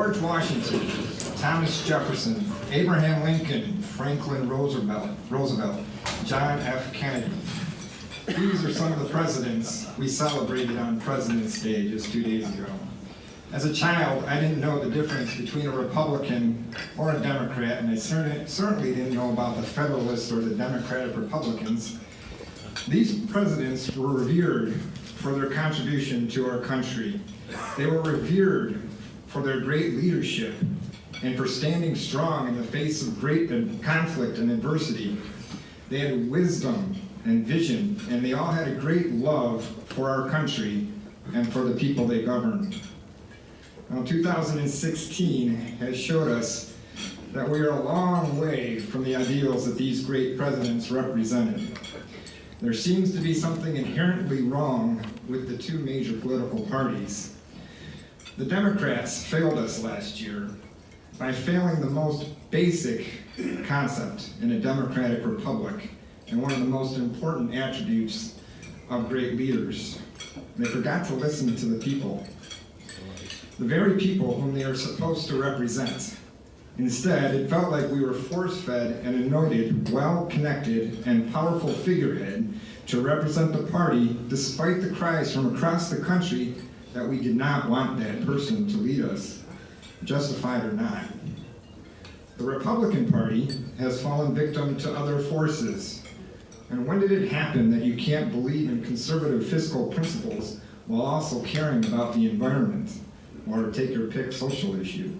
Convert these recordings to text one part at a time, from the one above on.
George Washington, Thomas Jefferson, Abraham Lincoln, Franklin Roosevelt, John F. Kennedy. These are some of the presidents we celebrated on President's Day just 2 days ago. As a child, I didn't know the difference between a Republican or a Democrat, and I certainly didn't know about the Federalists or the Democratic Republicans. These presidents were revered for their contribution to our country. They were revered for their great leadership and for standing strong in the face of great conflict and adversity. They had wisdom and vision, and they all had a great love for our country and for the people they governed. Now, 2016 has showed us that we are a long way from the ideals that these great presidents represented. There seems to be something inherently wrong with the two major political parties. The Democrats failed us last year by failing the most basic concept in a democratic republic and one of the most important attributes of great leaders. They forgot to listen to the people, the very people whom they are supposed to represent. Instead, it felt like we were force-fed an anointed, well-connected, and powerful figurehead to represent the party despite the cries from across the country that we did not want that person to lead us, justified or not. The Republican Party has fallen victim to other forces. And when did it happen that you can't believe in conservative fiscal principles while also caring about the environment, or take your pick social issue?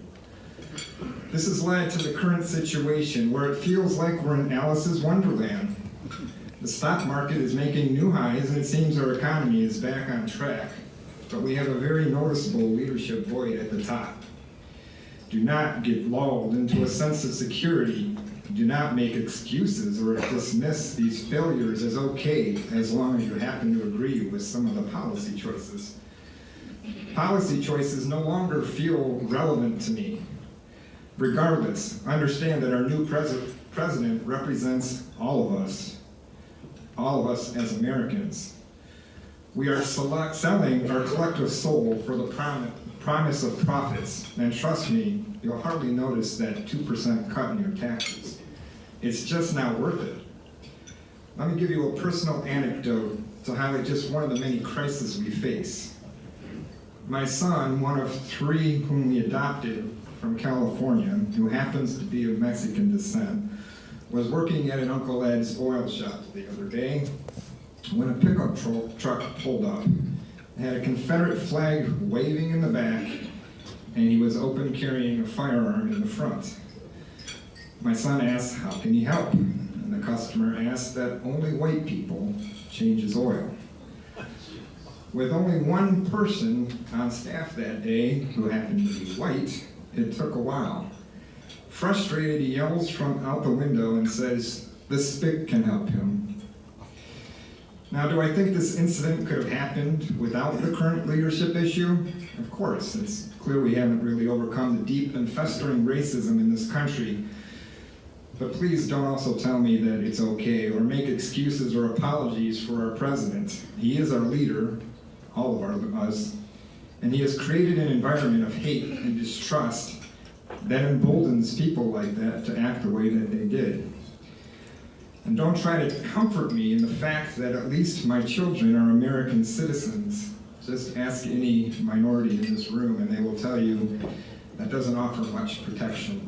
This has led to the current situation where it feels like we're in Alice's Wonderland. The stock market is making new highs and it seems our economy is back on track, but we have a very noticeable leadership void at the top. Do not get lulled into a sense of security. Do not make excuses or dismiss these failures as okay as long as you happen to agree with some of the policy choices. Policy choices no longer feel relevant to me. Regardless, understand that our new president represents all of us as Americans. We are selling our collective soul for the promise of profits, and trust me, you'll hardly notice that 2% cut in your taxes. It's just not worth it. Let me give you a personal anecdote to highlight just one of the many crises we face. My son, one of three whom we adopted from California, who happens to be of Mexican descent, was working at an Uncle Ed's oil shop the other day when a pickup truck pulled up. It had a Confederate flag waving in the back, and he was open carrying a firearm in the front. My son asked, "How can he help?" And the customer asked that only white people change his oil. With only one person on staff that day who happened to be white, it took a while. Frustrated, he yells from out the window and says, "The spick can help him." Now, do I think this incident could have happened without the current leadership issue? Of course, it's clear we haven't really overcome the deep and festering racism in this country. But please don't also tell me that it's okay or make excuses or apologies for our president. He is our leader, all of us, and he has created an environment of hate and distrust that emboldens people like that to act the way that they did. And don't try to comfort me in the fact that at least my children are American citizens. Just ask any minority in this room and they will tell you that doesn't offer much protection.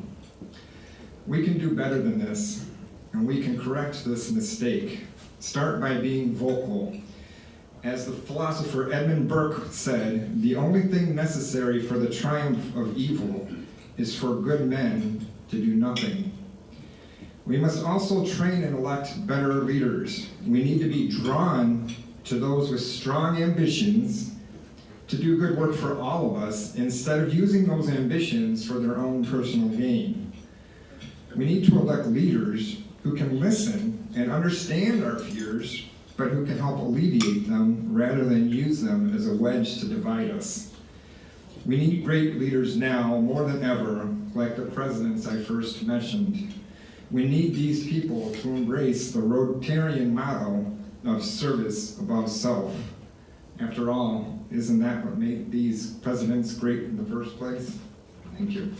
We can do better than this, and we can correct this mistake. Start by being vocal. As the philosopher Edmund Burke said, the only thing necessary for the triumph of evil is for good men to do nothing. We must also train and elect better leaders. We need to be drawn to those with strong ambitions to do good work for all of us instead of using those ambitions for their own personal gain. We need to elect leaders who can listen and understand our fears, but who can help alleviate them rather than use them as a wedge to divide us. We need great leaders now more than ever, like the presidents I first mentioned. We need these people to embrace the Rotarian motto of service above self. After all, isn't that what made these presidents great in the first place? Thank you.